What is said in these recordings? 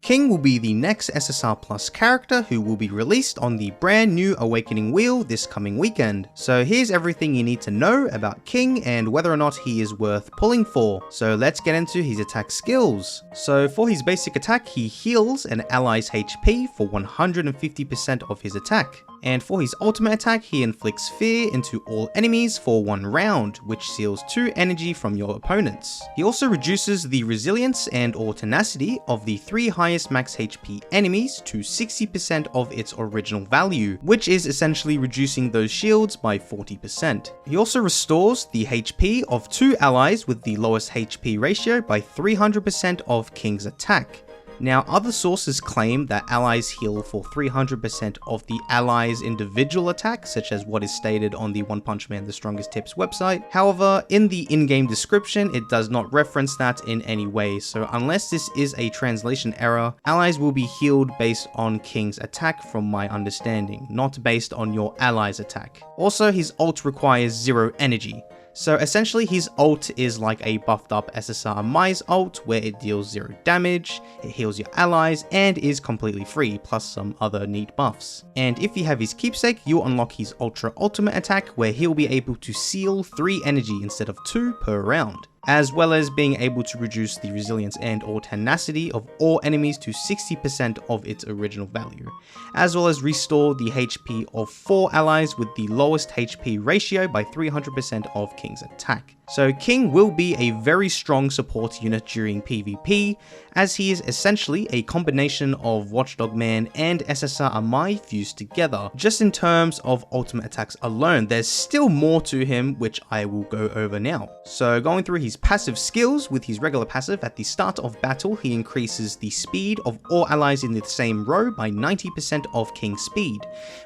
King will be the next SSR Plus character who will be released on the brand new Awakening Wheel this coming weekend. So here's everything you need to know about King and whether or not he is worth pulling for. So let's get into his attack skills. So for his basic attack, he heals an ally's HP for 150% of his attack. And for his ultimate attack, he inflicts fear into all enemies for 1 round, which steals 2 energy from your opponents. He also reduces the resilience and or tenacity of the 3 highest max HP enemies to 60% of its original value, which is essentially reducing those shields by 40%. He also restores the HP of 2 allies with the lowest HP ratio by 300% of King's attack. Now, other sources claim that allies heal for 300% of the allies' individual attack, such as what is stated on the One Punch Man the Strongest tips website. However, in the in-game description, it does not reference that in any way, so unless this is a translation error, allies will be healed based on King's attack from my understanding, not based on your ally's attack. Also, his ult requires 0 energy. So essentially his ult is like a buffed up SSR Mai's ult where it deals 0 damage, it heals your allies, and is completely free, plus some other neat buffs. And if you have his keepsake, you'll unlock his ultra ultimate attack where he'll be able to seal 3 energy instead of 2 per round, as well as being able to reduce the resilience and or tenacity of all enemies to 60% of its original value, as well as restore the HP of 4 allies with the lowest HP ratio by 300% of King's attack. So King will be a very strong support unit during PvP, as he is essentially a combination of Watchdog Man and SSR Mai fused together. Just in terms of ultimate attacks alone, there's still more to him, which I will go over now. So going through his passive skills, with his regular passive, at the start of battle he increases the speed of all allies in the same row by 90% of King's speed,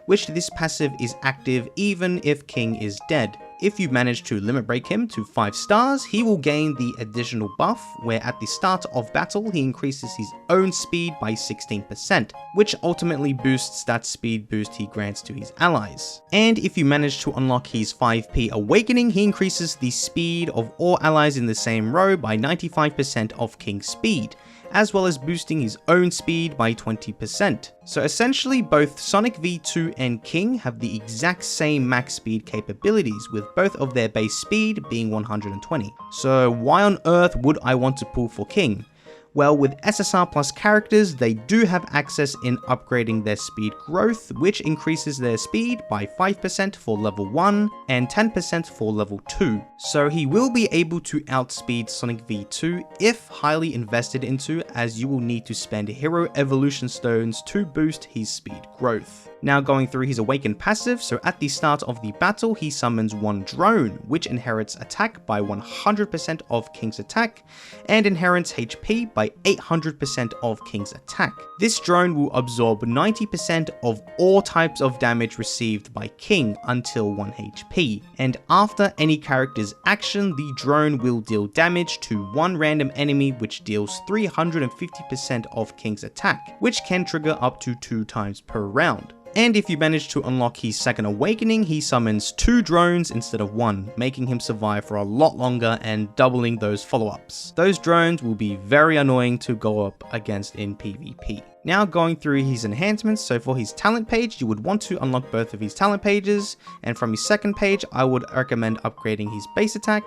which this passive is active even if King is dead. If you manage to limit break him to 5 stars, he will gain the additional buff where at the start of battle he increases his own speed by 16%, which ultimately boosts that speed boost he grants to his allies. And if you manage to unlock his 5p Awakening, he increases the speed of all allies in the same row by 95% of King's speed, as well as boosting his own speed by 20%. So essentially both Sonic V2 and King have the exact same max speed capabilities, with both of their base speed being 120. So why on earth would I want to pull for King? Well, with SSR Plus characters, they do have access in upgrading their speed growth, which increases their speed by 5% for level 1 and 10% for level 2. So he will be able to outspeed Sonic V2 if highly invested into, as you will need to spend hero evolution stones to boost his speed growth. Now going through his Awakened passive, so at the start of the battle he summons 1 drone, which inherits attack by 100% of King's attack, and inherits HP by 800% of King's attack. This drone will absorb 90% of all types of damage received by King until 1 HP, and after any character's action, the drone will deal damage to 1 random enemy, which deals 350% of King's attack, which can trigger up to 2 times per round. And if you manage to unlock his second Awakening, he summons 2 drones instead of 1, making him survive for a lot longer and doubling those follow-ups. Those drones will be very annoying to go up against in PvP. Now going through his enhancements, so for his talent page, you would want to unlock both of his talent pages, and from his second page, I would recommend upgrading his base attack,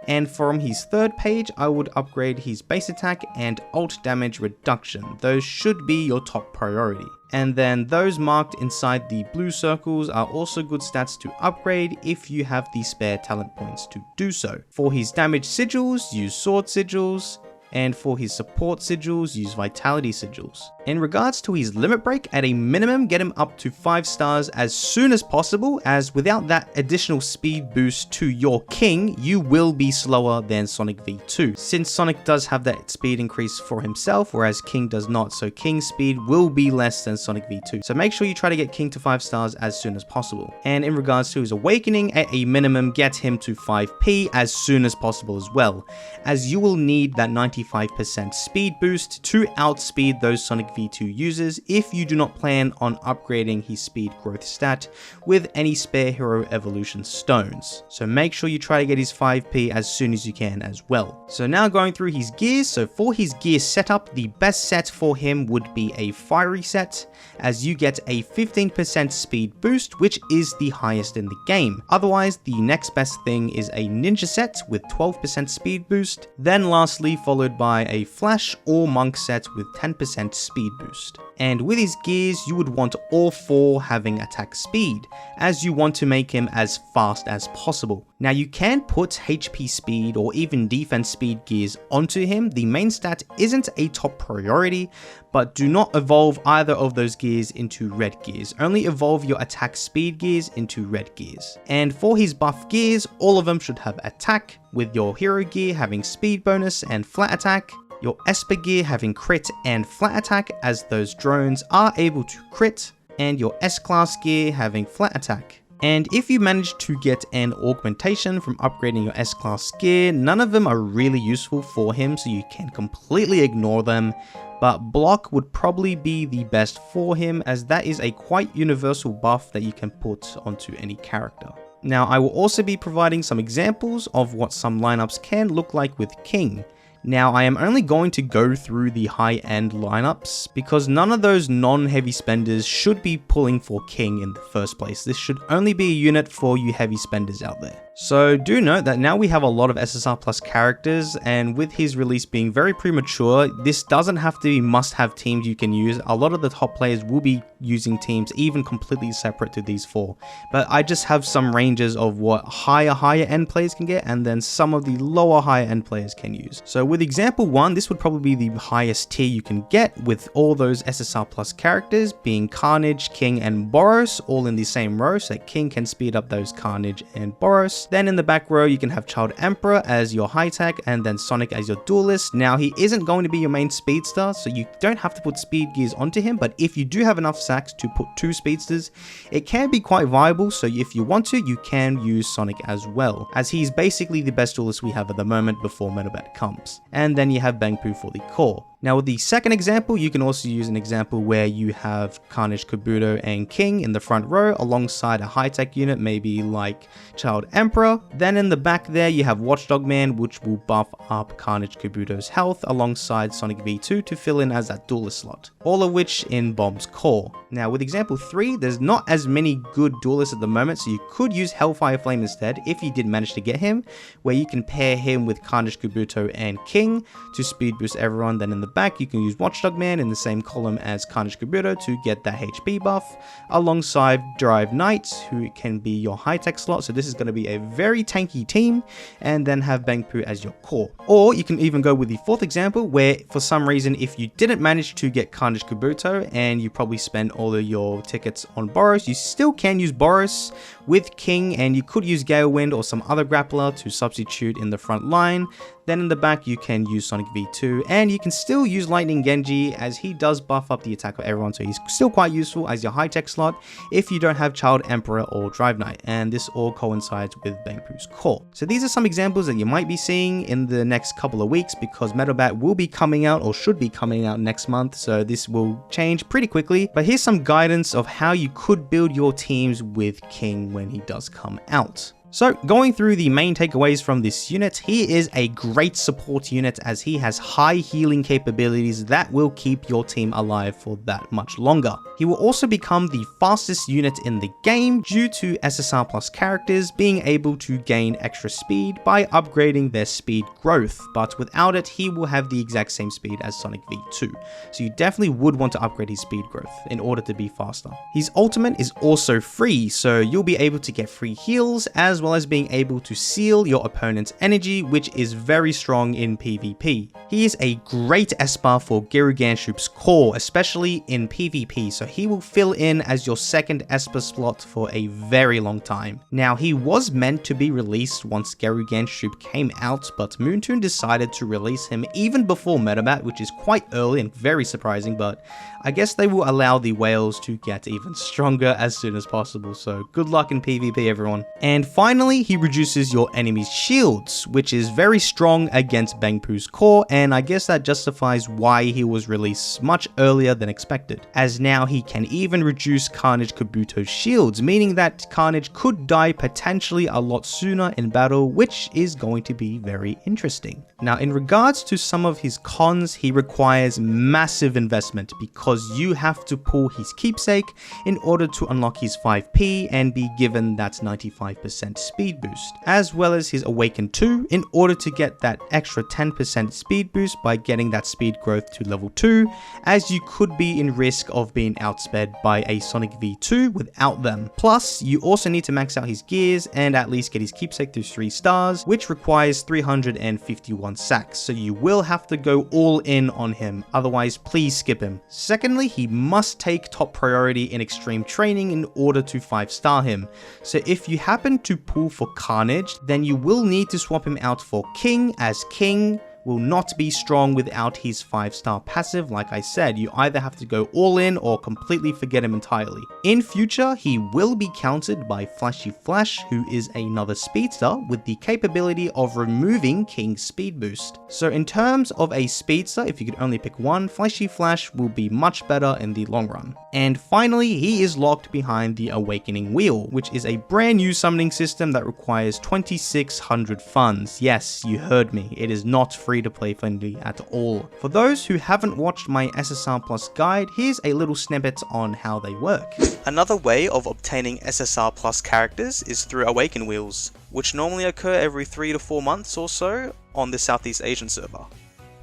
and from his third page, I would upgrade his base attack and ult damage reduction. Those should be your top priority. And then those marked inside the blue circles are also good stats to upgrade if you have the spare talent points to do so. For his damage sigils, use sword sigils, and for his support sigils, use vitality sigils. In regards to his limit break, at a minimum get him up to 5 stars as soon as possible, as without that additional speed boost to your King, you will be slower than Sonic V2, since Sonic does have that speed increase for himself, whereas King does not, so King's speed will be less than Sonic V2. So make sure you try to get King to 5 stars as soon as possible. And in regards to his Awakening, at a minimum get him to 5p as soon as possible as well, as you will need that 95% 25% speed boost to outspeed those Sonic V2 users if you do not plan on upgrading his speed growth stat with any spare hero evolution stones. So make sure you try to get his 5p as soon as you can as well. So now going through his gears, so for his gear setup, the best set for him would be a fiery set, as you get a 15% speed boost, which is the highest in the game. Otherwise, the next best thing is a ninja set with 12% speed boost, then lastly followed by a flash or monk set with 10% speed boost. And with his gears, you would want all 4 having attack speed, as you want to make him as fast as possible. Now you can put HP speed or even defense speed gears onto him. The main stat isn't a top priority, but do not evolve either of those gears into red gears. Only evolve your attack speed gears into red gears. And for his buff gears, all of them should have attack, with your hero gear having speed bonus and flat attack, your Esper gear having crit and flat attack, as those drones are able to crit, and your S-class gear having flat attack. And if you manage to get an augmentation from upgrading your S-class gear, none of them are really useful for him, so you can completely ignore them. But block would probably be the best for him, as that is a quite universal buff that you can put onto any character. Now I will also be providing some examples of what some lineups can look like with King. Now I am only going to go through the high-end lineups because none of those non-heavy spenders should be pulling for King in the first place. This should only be a unit for you heavy spenders out there. So do note that now we have a lot of SSR Plus characters, and with his release being very premature, this doesn't have to be must-have teams you can use. A lot of the top players will be using teams even completely separate to these 4. But I just have some ranges of what higher end players can get, and then some of the higher end players can use. So with example 1, this would probably be the highest tier you can get, with all those SSR Plus characters being Carnage, King, and Boros all in the same row, so King can speed up those Carnage and Boros. Then in the back row, you can have Child Emperor as your high tech, and then Sonic as your duelist. Now he isn't going to be your main speedster, so you don't have to put speed gears onto him, but if you do have enough sacks to put 2 speedsters, it can be quite viable. So if you want to, you can use Sonic as well, as he's basically the best duelist we have at the moment before Metabat comes. And then you have Bangpoo for the core. Now with the second example, you can also use an example where you have Carnage, Kabuto, and King in the front row alongside a high-tech unit, maybe like Child Emperor. Then in the back there, you have Watchdog Man, which will buff up Carnage, Kabuto's health alongside Sonic V2 to fill in as that duelist slot, all of which in Bomb's core. Now with example 3, there's not as many good duelists at the moment, so you could use Hellfire Flame instead if you did manage to get him, where you can pair him with Carnage, Kabuto, and King to speed boost everyone. Then in the back, you can use Watchdog Man in the same column as Carnage, Kabuto to get that HP buff, alongside Drive Knight, who can be your high-tech slot. So this is going to be a very tanky team, and then have Bangpoo as your core. Or you can even go with the fourth example, where for some reason, if you didn't manage to get Carnage, Kabuto, and you probably spend all of your tickets on Boros, you still can use Boros with King, and you could use Gale Wind or some other grappler to substitute in the front line. Then in the back, you can use Sonic V2, and you can still use Lightning Genji, as he does buff up the attack of everyone, so he's still quite useful as your high-tech slot if you don't have Child Emperor or Drive Knight, and this all coincides with Bangpoo's core. So these are some examples that you might be seeing in the next couple of weeks, because Metabat will be coming out, or should be coming out next month, so this will change pretty quickly. But here's some guidance of how you could build your teams with King when he does come out. So going through the main takeaways from this unit, he is a great support unit as he has high healing capabilities that will keep your team alive for that much longer. He will also become the fastest unit in the game due to SSR Plus characters being able to gain extra speed by upgrading their speed growth, but without it, he will have the exact same speed as Sonic V2. So you definitely would want to upgrade his speed growth in order to be faster. His ultimate is also free, so you'll be able to get free heals as well as being able to seal your opponent's energy, which is very strong in PvP. He is a great Esper for Giruganshup's core, especially in PvP, so he will fill in as your second Esper slot for a very long time. Now, he was meant to be released once Giruganshup came out, but Moonton decided to release him even before Metabat, which is quite early and very surprising, but I guess they will allow the whales to get even stronger as soon as possible, so good luck in PvP everyone. And finally, finally, he reduces your enemy's shields, which is very strong against Bangpu's core, and I guess that justifies why he was released much earlier than expected, as now he can even reduce Carnage Kabuto's shields, meaning that Carnage could die potentially a lot sooner in battle, which is going to be very interesting. Now, in regards to some of his cons, he requires massive investment because you have to pull his keepsake in order to unlock his 5p and be given that 95% speed boost, as well as his Awaken 2 in order to get that extra 10% speed boost by getting that speed growth to level 2, as you could be in risk of being outsped by a Sonic V2 without them. Plus, you also need to max out his gears and at least get his keepsake to 3 stars, which requires 351 sacks, so you will have to go all in on him, otherwise please skip him. Secondly, he must take top priority in extreme training in order to 5-star him, so if you happen to pull for Carnage, then you will need to swap him out for King, as King will not be strong without his 5-star passive. Like I said, you either have to go all in or completely forget him entirely. In future, he will be countered by Flashy Flash, who is another speedster with the capability of removing King's speed boost. So in terms of a speedster, if you could only pick one, Flashy Flash will be much better in the long run. And finally, he is locked behind the Awakening Wheel, which is a brand new summoning system that requires 2600 funds. Yes, you heard me, it is not free to play friendly at all. For those who haven't watched my SSR Plus guide, here's a little snippet on how they work. Another way of obtaining SSR Plus characters is through Awaken Wheels, which normally occur every 3 to 4 months or so on the Southeast Asian server.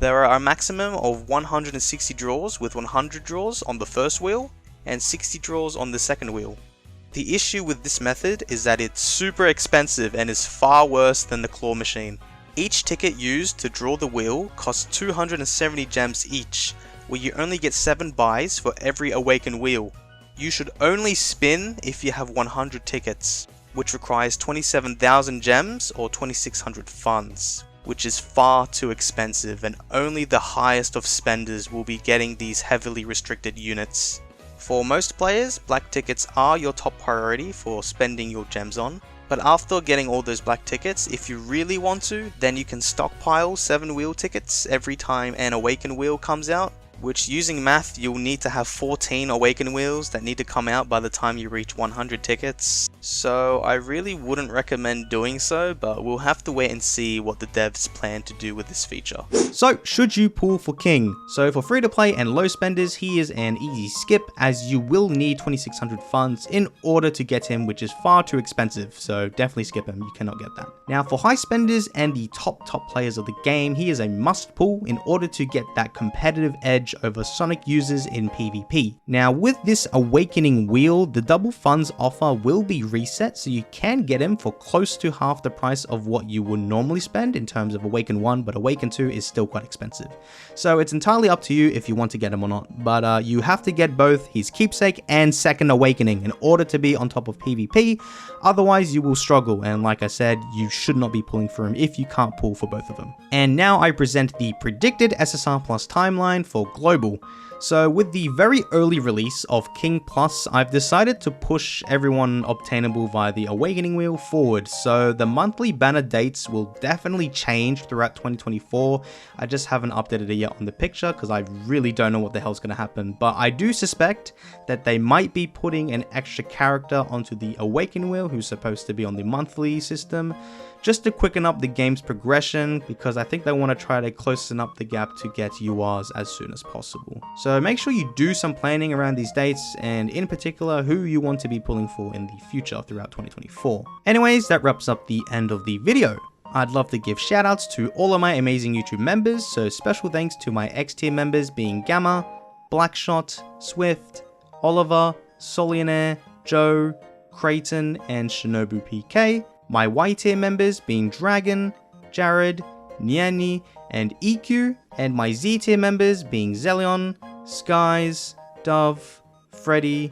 There are a maximum of 160 draws with 100 draws on the first wheel and 60 draws on the second wheel. The issue with this method is that it's super expensive and is far worse than the claw machine. Each ticket used to draw the wheel costs 270 gems each, where you only get 7 buys for every Awaken Wheel. You should only spin if you have 100 tickets, which requires 27,000 gems or 2600 funds, which is far too expensive, and only the highest of spenders will be getting these heavily restricted units. For most players, black tickets are your top priority for spending your gems on. But after getting all those black tickets, if you really want to, then you can stockpile 7 wheel tickets every time an Awaken Wheel comes out, which using math, you'll need to have 14 Awaken Wheels that need to come out by the time you reach 100 tickets. So I really wouldn't recommend doing so, but we'll have to wait and see what the devs plan to do with this feature. So should you pull for King? So for free to play and low spenders, he is an easy skip, as you will need 2600 funds in order to get him, which is far too expensive, so definitely skip him, you cannot get that. Now for high spenders and the top players of the game, he is a must pull in order to get that competitive edge over Sonic users in PvP. Now with this Awakening Wheel, the double funds offer will be reset, so you can get him for close to half the price of what you would normally spend in terms of Awaken 1, but Awaken 2 is still quite expensive. So it's entirely up to you if you want to get him or not, but you have to get both his keepsake and second awakening in order to be on top of PvP, otherwise you will struggle, and like I said, you should not be pulling for him if you can't pull for both of them. And now I present the predicted SSR Plus timeline for Global. So with the very early release of King Plus, I've decided to push everyone obtainable via the Awakening Wheel forward, so the monthly banner dates will definitely change throughout 2024. I just haven't updated it yet on the picture because I really don't know what the hell's going to happen, but I do suspect that they might be putting an extra character onto the Awakening Wheel who's supposed to be on the monthly system, just to quicken up the game's progression, because I think they want to try to close up the gap to get URs as soon as possible. So make sure you do some planning around these dates, and in particular who you want to be pulling for in the future throughout 2024. Anyways, that wraps up the end of the video. I'd love to give shoutouts to all of my amazing YouTube members, so special thanks to my X tier members being Gamma, Blackshot, Swift, Oliver, Solionaire, Joe, Creighton, and Shinobu PK. My Y tier members being Dragon, Jared, Niani, and EQ, and my Z tier members being Zelion, Skies, Dove, Freddy,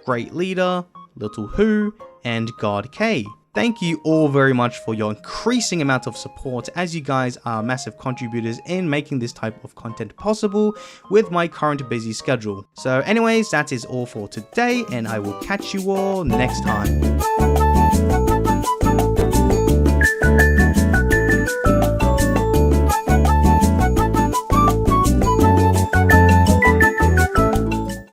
Great Leader, Little Who, and God K. Thank you all very much for your increasing amount of support, as you guys are massive contributors in making this type of content possible with my current busy schedule. So anyways, that is all for today, and I will catch you all next time.